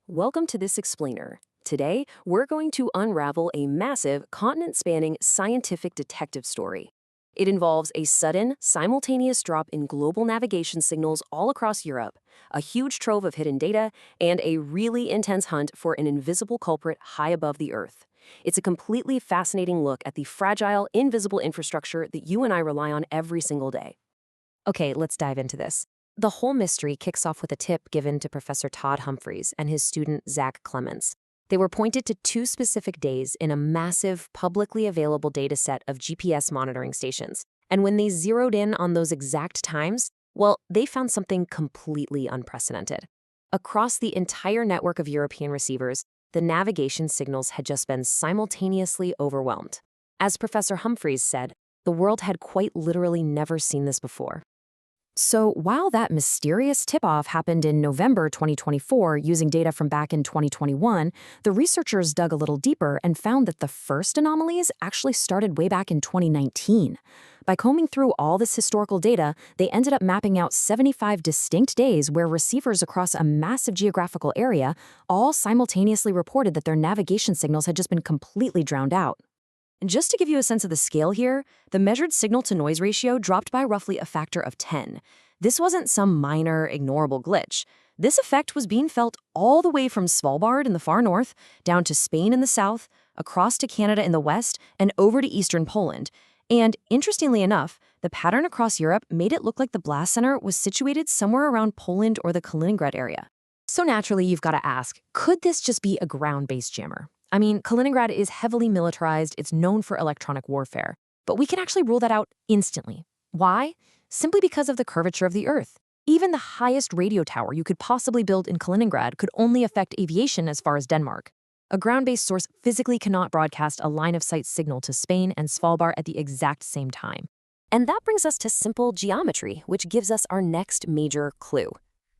Welcome to this explainer. Today, we're going to unravel a massive, continent-spanning scientific detective story. It involves a sudden, simultaneous drop in global navigation signals all across Europe, a huge trove of hidden data, and a really intense hunt for an invisible culprit high above the Earth. It's a completely fascinating look at the fragile, invisible infrastructure that you and I rely on every single day. Okay, let's dive into this. The whole mystery kicks off with a tip given to Professor Todd Humphreys and his student Zach Clements. They were pointed to two specific days in a massive, publicly available data set of GPS monitoring stations. And when they zeroed in on those exact times, well, they found something completely unprecedented. Across the entire network of European receivers, the navigation signals had just been simultaneously overwhelmed. As Professor Humphreys said, the world had quite literally never seen this before. So while that mysterious tip-off happened in November 2024 using data from back in 2021, the researchers dug a little deeper and found that the first anomalies actually started way back in 2019. By combing through all this historical data, they ended up mapping out 75 distinct days where receivers across a massive geographical area all simultaneously reported that their navigation signals had just been completely drowned out. And just to give you a sense of the scale here, the measured signal-to-noise ratio dropped by roughly a factor of 10. This wasn't some minor, ignorable glitch. This effect was being felt all the way from Svalbard in the far north, down to Spain in the south, across to Canada in the west, and over to eastern Poland. And interestingly enough, the pattern across Europe made it look like the blast center was situated somewhere around Poland or the Kaliningrad area. So naturally, you've got to ask, could this just be a ground-based jammer? I mean, Kaliningrad is heavily militarized, it's known for electronic warfare. But we can actually rule that out instantly. Why? Simply because of the curvature of the Earth. Even the highest radio tower you could possibly build in Kaliningrad could only affect aviation as far as Denmark. A ground-based source physically cannot broadcast a line-of-sight signal to Spain and Svalbard at the exact same time. And that brings us to simple geometry, which gives us our next major clue.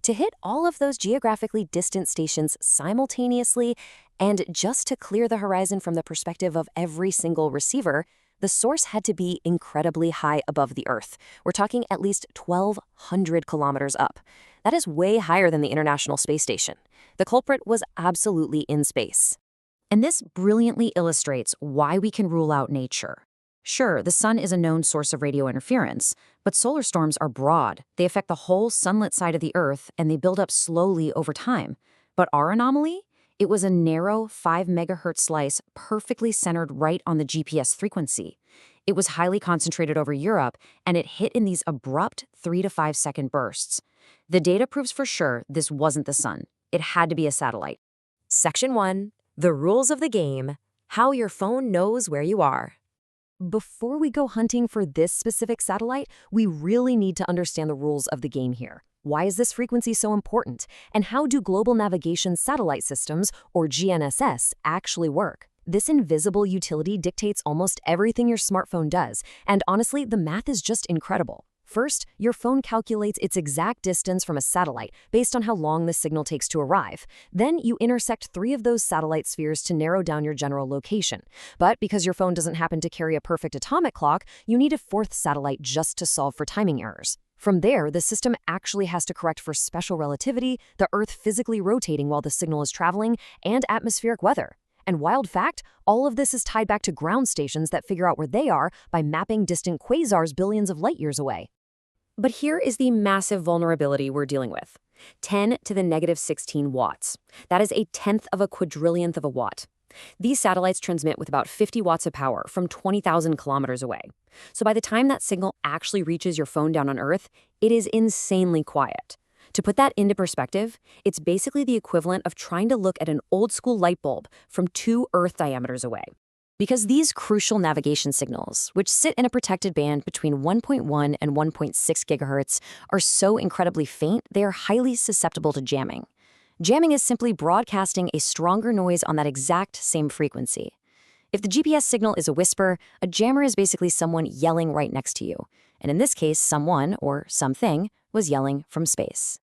To hit all of those geographically distant stations simultaneously, and just to clear the horizon from the perspective of every single receiver, the source had to be incredibly high above the Earth. We're talking at least 1,200 kilometers up. That is way higher than the International Space Station. The culprit was absolutely in space. And this brilliantly illustrates why we can rule out nature. Sure, the sun is a known source of radio interference, but solar storms are broad. They affect the whole sunlit side of the Earth, and they build up slowly over time. But our anomaly? It was a narrow 5 megahertz slice perfectly centered right on the GPS frequency. It was highly concentrated over Europe, and it hit in these abrupt 3 to 5 second bursts. The data proves for sure this wasn't the sun. It had to be a satellite. Section 1. The rules of the game. How your phone knows where you are. Before we go hunting for this specific satellite, we really need to understand the rules of the game here. Why is this frequency so important? And how do global navigation satellite systems, or GNSS, actually work? This invisible utility dictates almost everything your smartphone does, and honestly, the math is just incredible. First, your phone calculates its exact distance from a satellite based on how long the signal takes to arrive. Then you intersect 3 of those satellite spheres to narrow down your general location. But because your phone doesn't happen to carry a perfect atomic clock, you need a 4th satellite just to solve for timing errors. From there, the system actually has to correct for special relativity, the Earth physically rotating while the signal is traveling, and atmospheric weather. And wild fact, all of this is tied back to ground stations that figure out where they are by mapping distant quasars billions of light years away. But here is the massive vulnerability we're dealing with. 10 to the negative 16 watts. That is a tenth of a quadrillionth of a watt. These satellites transmit with about 50 watts of power from 20,000 kilometers away. So by the time that signal actually reaches your phone down on Earth, it is insanely quiet. To put that into perspective, it's basically the equivalent of trying to look at an old-school light bulb from 2 Earth diameters away. Because these crucial navigation signals, which sit in a protected band between 1.1 and 1.6 gigahertz, are so incredibly faint, they are highly susceptible to jamming. Jamming is simply broadcasting a stronger noise on that exact same frequency. If the GPS signal is a whisper, a jammer is basically someone yelling right next to you. And in this case, someone, or something, was yelling from space.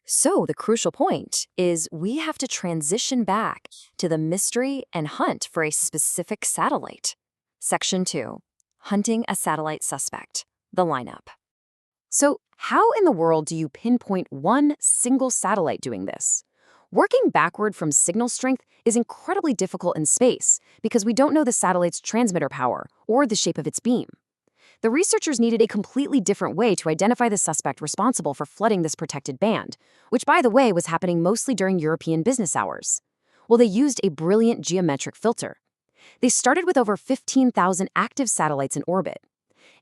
So the crucial point is we have to transition back to the mystery and hunt for a specific satellite. Section 2. Hunting a satellite suspect. The lineup. So how in the world do you pinpoint one single satellite doing this? Working backward from signal strength is incredibly difficult in space because we don't know the satellite's transmitter power or the shape of its beam. The researchers needed a completely different way to identify the suspect responsible for flooding this protected band, which, by the way, was happening mostly during European business hours. Well, they used a brilliant geometric filter. They started with over 15,000 active satellites in orbit.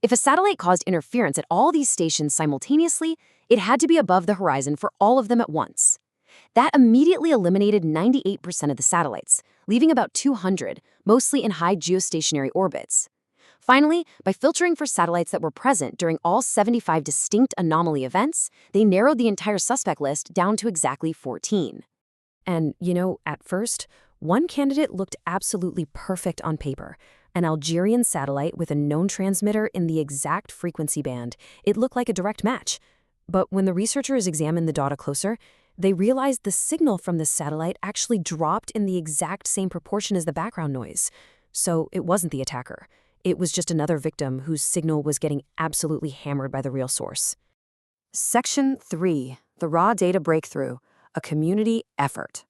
If a satellite caused interference at all these stations simultaneously, it had to be above the horizon for all of them at once. That immediately eliminated 98% of the satellites, leaving about 200, mostly in high geostationary orbits. Finally, by filtering for satellites that were present during all 75 distinct anomaly events, they narrowed the entire suspect list down to exactly 14. And, at first, one candidate looked absolutely perfect on paper. An Algerian satellite with a known transmitter in the exact frequency band. It looked like a direct match. But when the researchers examined the data closer, they realized the signal from this satellite actually dropped in the exact same proportion as the background noise. So it wasn't the attacker. It was just another victim whose signal was getting absolutely hammered by the real source. Section 3. The Raw Data Breakthrough. A community effort.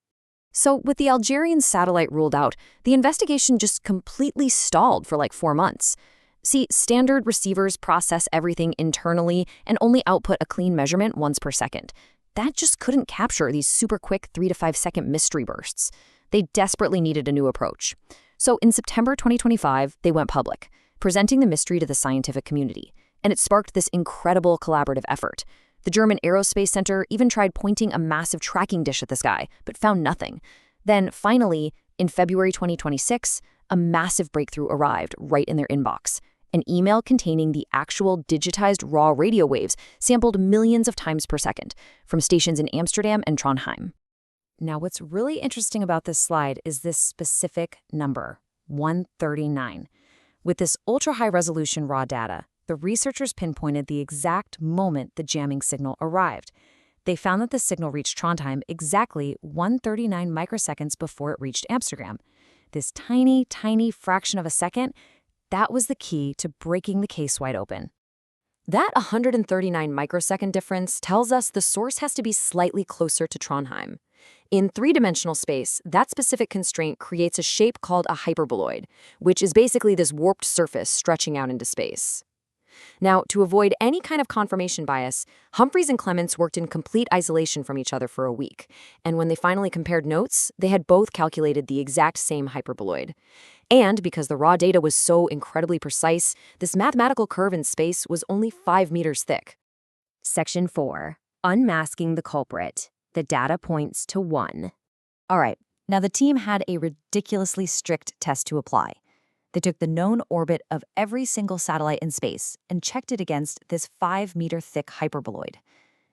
So with the Algerian satellite ruled out, the investigation just completely stalled for like 4 months. See, standard receivers process everything internally and only output a clean measurement once per second. That just couldn't capture these super quick 3 to 5 second mystery bursts. They desperately needed a new approach. So in September 2025, they went public, presenting the mystery to the scientific community. And it sparked this incredible collaborative effort. The German Aerospace Center even tried pointing a massive tracking dish at the sky, but found nothing. Then, finally, in February 2026, a massive breakthrough arrived right in their inbox. An email containing the actual digitized raw radio waves sampled millions of times per second from stations in Amsterdam and Trondheim. Now, what's really interesting about this slide is this specific number, 139. With this ultra-high-resolution raw data, the researchers pinpointed the exact moment the jamming signal arrived. They found that the signal reached Trondheim exactly 139 microseconds before it reached Amsterdam. This tiny, tiny fraction of a second, that was the key to breaking the case wide open. That 139 microsecond difference tells us the source has to be slightly closer to Trondheim. In three-dimensional space, that specific constraint creates a shape called a hyperboloid, which is basically this warped surface stretching out into space. Now, to avoid any kind of confirmation bias, Humphreys and Clements worked in complete isolation from each other for a week, and when they finally compared notes, they had both calculated the exact same hyperboloid. And because the raw data was so incredibly precise, this mathematical curve in space was only 5 meters thick. Section 4. Unmasking the culprit. The data points to 1. All right, now the team had a ridiculously strict test to apply. They took the known orbit of every single satellite in space and checked it against this 5-meter-thick hyperboloid.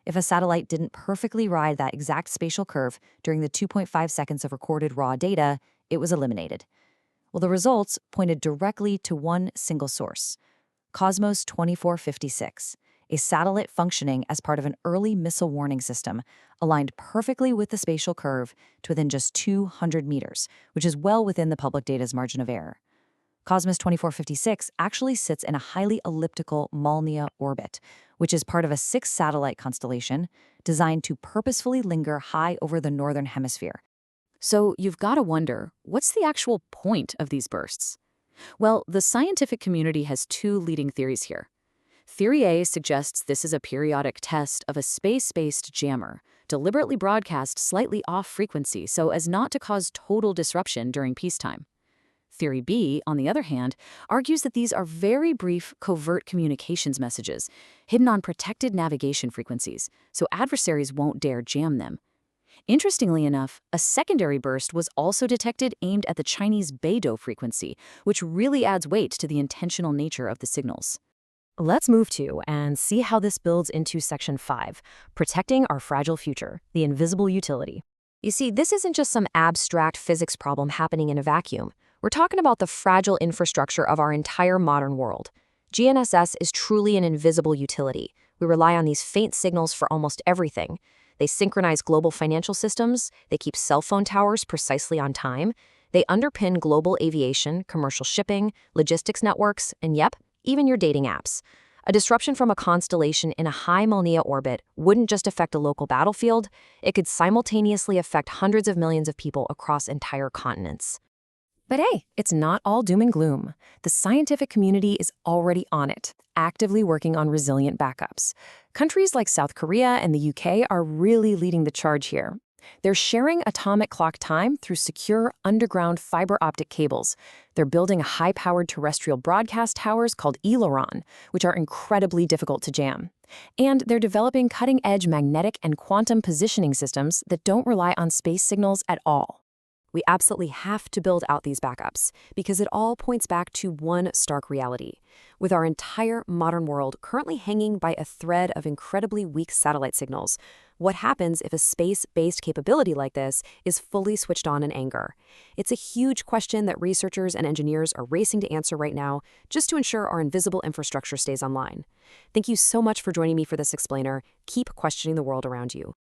If a satellite didn't perfectly ride that exact spatial curve during the 2.5 seconds of recorded raw data, it was eliminated. Well, the results pointed directly to one single source, Cosmos 2456, a satellite functioning as part of an early missile warning system, aligned perfectly with the spatial curve to within just 200 meters, which is well within the public data's margin of error. Cosmos 2456 actually sits in a highly elliptical Molniya orbit, which is part of a 6-satellite constellation designed to purposefully linger high over the northern hemisphere. So you've got to wonder, what's the actual point of these bursts? Well, the scientific community has 2 leading theories here. Theory A suggests this is a periodic test of a space-based jammer, deliberately broadcast slightly off frequency so as not to cause total disruption during peacetime. Theory B, on the other hand, argues that these are very brief, covert communications messages, hidden on protected navigation frequencies, so adversaries won't dare jam them. Interestingly enough, a secondary burst was also detected aimed at the Chinese Beidou frequency, which really adds weight to the intentional nature of the signals. Let's move to and see how this builds into Section 5, Protecting Our Fragile Future, the Invisible Utility. You see, this isn't just some abstract physics problem happening in a vacuum. We're talking about the fragile infrastructure of our entire modern world. GNSS is truly an invisible utility. We rely on these faint signals for almost everything. They synchronize global financial systems, they keep cell phone towers precisely on time, they underpin global aviation, commercial shipping, logistics networks, and yep, even your dating apps. A disruption from a constellation in a high Molniya orbit wouldn't just affect a local battlefield, it could simultaneously affect hundreds of millions of people across entire continents. But hey, it's not all doom and gloom. The scientific community is already on it, actively working on resilient backups. Countries like South Korea and the UK are really leading the charge here. They're sharing atomic clock time through secure underground fiber optic cables. They're building high-powered terrestrial broadcast towers called Aileron, which are incredibly difficult to jam. And they're developing cutting-edge magnetic and quantum positioning systems that don't rely on space signals at all. We absolutely have to build out these backups because it all points back to one stark reality. With our entire modern world currently hanging by a thread of incredibly weak satellite signals, what happens if a space-based capability like this is fully switched on in anger? It's a huge question that researchers and engineers are racing to answer right now just to ensure our invisible infrastructure stays online. Thank you so much for joining me for this explainer. Keep questioning the world around you.